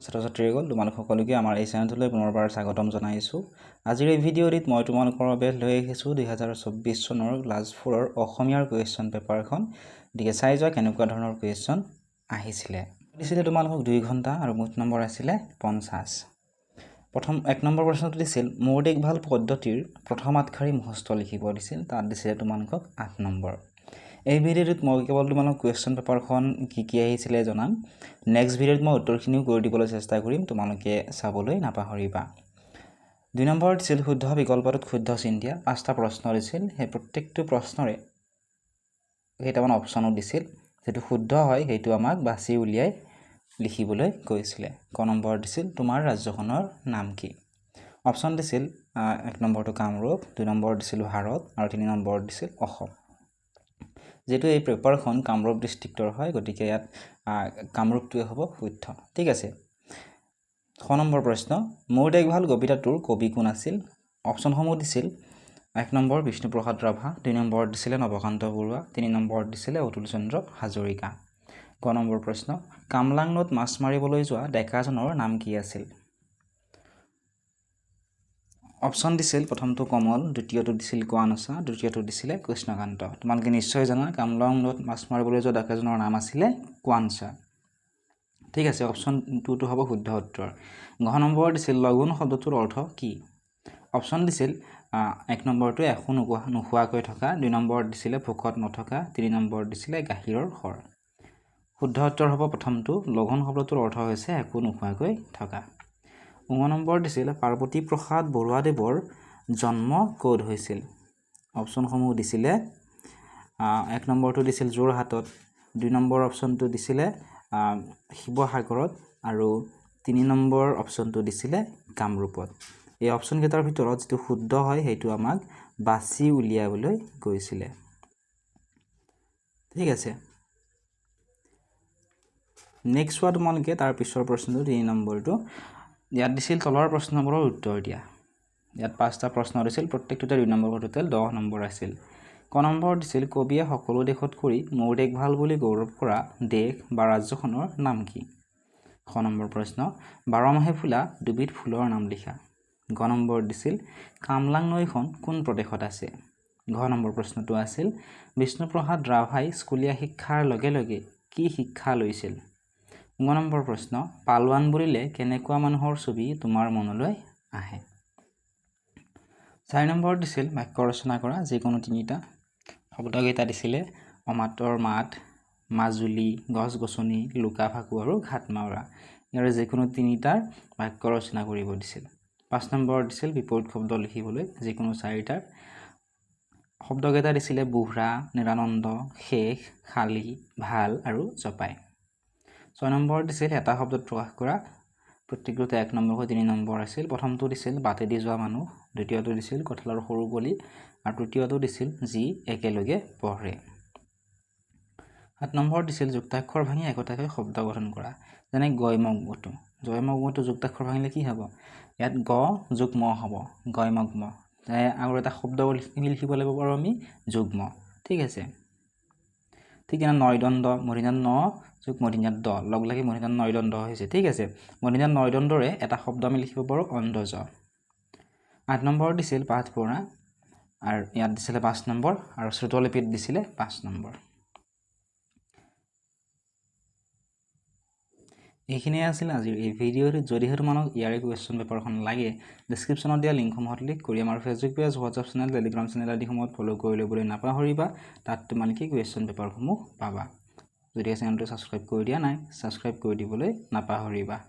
ছাত্ৰ-ছাত্ৰীসকল তোমালোক সকলোকে আমাৰ এই চেনেলটোলৈ পুনৰবাৰ স্বাগতম জনাইছোঁ। আজিৰ এই ভিডিঅ'টিত মই তোমালোকৰ বাবে লৈ আহিছোঁ 2024 চনৰ ক্লাছ 4ৰ অসমীয়াৰ কুৱেশ্যন পেপাৰখন। গতিকে চাই যোৱা কেনেকুৱা ধৰণৰ কুৱেশ্যন আহিছিলে। দিছিলে তোমালোকক 2 ঘণ্টা আৰু মুঠ নম্বৰ আছিলে 50। প্ৰথম 1 নম্বৰ প্ৰশ্নটো দিছিল মোৰ দেখভাল পদ্ধতিৰ প্ৰথম আঠশাৰী মুখস্থ লিখিব দিছিল। তাত দিছিলে তোমালোকক 8 নম্বৰ। এই ভিডিঅ'টোত মই কেৱল তোমালোক কুৱেশ্যন পেপাৰখন কি আহিছিলে জনাম। নেক্সট ভিডিঅ'ত মই উত্তৰখিনিও কৰি দিবলৈ চেষ্টা কৰিম, তোমালোকে চাবলৈ নাপাহৰিবা। 2 নম্বৰ দিছিল শুদ্ধ বিকল্পটোত শুদ্ধ চিন দিয়া। 5টা প্ৰশ্ন দিছিল, সেই প্ৰত্যেকটো প্ৰশ্নৰে কেইটামান অপশ্যনো দিছিল। যেটো শুদ্ধ হয় সেইটো আমাক বাছি উলিয়াই লিখিবলৈ কৈছিলে। ক নম্বৰ দিছিল তোমাৰ ৰাজ্যখনৰ নাম কি। অপশ্যন দিছিল 1 নম্বৰটো কামৰূপ, 2 নম্বৰ দিছিল ভাৰত আৰু 3 নম্বৰ দিছিল অসম। যেটো এই পেপাৰখন কামৰূপ ডিষ্ট্ৰিক্টৰ হয়, গতিকে ইয়াত কামৰূপটোৱে হ'ব শুদ্ধ। ঠিক আছে। 6 নম্বৰ প্ৰশ্ন মোৰ দেখভাল কবিতাটোৰ কবি কোন আছিল। অপশ্যনসমূহ দিছিল 1 নম্বৰ বিষ্ণুপ্ৰসাদ ৰাভা, 2 নম্বৰ দিছিলে নৱকান্ত বৰুৱা, 3 নম্বৰ দিছিলে অতুল চন্দ্ৰ হাজৰিকা। ক নম্বৰ প্ৰশ্ন কামলাং নৈত মাছ মাৰিবলৈ যোৱা ডেকাজনৰ নাম কি আছিল। অপশ্যন দিছিল প্ৰথমটো কমল, দ্বিতীয়টো দিছিল কোৱানচা, তৃতীয়টো দিছিলে কৃষ্ণকান্ত। তোমালোকে নিশ্চয় জানা কামলাং নৈত মাছ মাৰিবলৈ যোৱা ডেকাজনৰ নাম আছিলে কোৱানচা। ঠিক আছে, অপশ্যন 2টো হ'ব শুদ্ধ উত্তৰ। ঘ নম্বৰ দিছিল লগুণ শব্দটোৰ অৰ্থ কি। অপশ্যন দিছিল 1 নম্বৰটো একো নোখোৱাকৈ থকা, 2 নম্বৰ দিছিলে ভোকত নথকা, 3 নম্বৰ দিছিলে গাখীৰৰ সৰ। শুদ্ধ উত্তৰ হ'ব প্ৰথমটো, লঘুণ শব্দটোৰ অৰ্থ হৈছে একো নোখোৱাকৈ থকা। 9 নম্বৰ দিছিল পাৰ্বতী প্ৰসাদ বৰুৱাদেৱৰ জন্ম ক'ত হৈছিল। অপশ্যনসমূহ দিছিলে 1 নম্বৰটো দিছিল যোৰহাটত, 2 নম্বৰ অপশ্যনটো দিছিলে শিৱসাগৰত আৰু 3 নম্বৰ অপশ্যনটো দিছিলে কামৰূপত। এই অপশ্যন কেইটাৰ ভিতৰত যেটো শুদ্ধ হয় সেইটো আমাক বাছি উলিয়াবলৈ কৈছিলে। ঠিক আছে। নেক্সট হোৱা তোমালোকে তাৰ পিছৰ প্ৰশ্নটো 3 নম্বৰটো। ইয়াত দিছিল তলৰ প্ৰশ্নবোৰৰ উত্তৰ দিয়া। ইয়াত 5টা প্ৰশ্ন দিছিল, প্ৰত্যেকটোতে 2 নম্বৰ টোটেল 10 নম্বৰ আছিল। ক নম্বৰ দিছিল কবিয়ে সকলো দেশত কৰি মোৰ দেখভাল বুলি গৌৰৱ কৰা দেশ বা ৰাজ্যখনৰ নাম কি। খ নম্বৰ প্ৰশ্ন 12 মাহে ফুলা দুবিধ ফুলৰ নাম লিখা। গ নম্বৰ দিছিল কামলাং নৈখন কোন প্ৰদেশত আছে। ঘ নম্বৰ প্ৰশ্নটো আছিল বিষ্ণুপ্ৰসাদ ৰাভাই স্কুলীয়া শিক্ষাৰ লগে লগে কি শিক্ষা লৈছিল। ঙ নম্বৰ প্ৰশ্ন পালোৱান বুলিলে কেনেকুৱা মানুহৰ ছবি তোমাৰ মনলৈ আহে। 4 নম্বৰ দিছিল বাক্য ৰচনা কৰা যিকোনো 3টা। শব্দকেইটা দিছিলে অমাতৰ মাত, মাজুলী, গছ গছনি, লুকা ফাকু আৰু ঘাট মাউৰা। ইয়াৰে যিকোনো 3টাৰ বাক্য ৰচনা কৰিব দিছিল। 5 নম্বৰ দিছিল বিপৰীত শব্দ লিখিবলৈ যিকোনো 4টাৰ। শব্দকেইটা দিছিলে বুঢ়া, নিৰানন্দ, শেষ, খালী, ভাল আৰু জপাই। 6 নম্বৰ দিছিল এটা শব্দত প্ৰকাশ কৰা। প্ৰত্যেকটোতে 1 নম্বৰ হৈ 3 নম্বৰ আছিল। প্ৰথমটো দিছিল বাটেদি যোৱা মানুহ, দ্বিতীয়টো দিছিল কঁঠালৰ সৰু কলি আৰু তৃতীয়টো দিছিল যি একেলগে পঢ়ে। 7 নম্বৰ দিছিল যুক্তাক্ষৰ ভাঙি একোটাকৈ শব্দ গঠন কৰা। যেনে গয়মগমটো। জয়মগমটো যুক্তাক্ষৰ ভাঙিলে কি হ'ব। ইয়াত গ যোগ ম হ'ব, গয়মগম। আৰু এটা শব্দ লিখিব লাগিব পাৰোঁ আমি যুগ্ম। ঠিক আছে। ঠিক এনে নয়দণ্ড, মূৰ্ধন্য ন যোগ মূৰ্ধন্য দ লগ লাগি মূৰ্ধন্য নয়দণ্ড হৈছে। ঠিক আছে। মূৰ্ধন্য নয়দণ্ডৰে এটা শব্দ আমি লিখিব পাৰোঁ অণ্ডজ। 8 নম্বৰ দিছিল পাঠ পঢ়া আৰু ইয়াত দিছিলে 5 নম্বৰ আৰু শ্ৰুতলিপিত দিছিলে 5 নম্বৰ। এইখিনিয়ে আছিল আজিৰ এই ভিডিঅ'টোত। যদিহে তোমালোক ইয়াৰে কুৱেশ্যন পেপাৰখন লাগে, ডেছক্ৰিপশ্যনত দিয়া লিংকসমূহত ক্লিক কৰি আমাৰ Facebook page, WhatsApp channel, Telegram channel আদিসমূহত ফ'ল' কৰি ল'বলৈ নাপাহৰিবা। তাত তোমালোকে কুৱেশ্যন পেপাৰসমূহ পাবা। যদিহে চেনেলটো ছাবস্ক্ৰাইব কৰি দিয়া নাই, ছাবস্ক্ৰাইব কৰি দিবলৈ নাপাহৰিবা।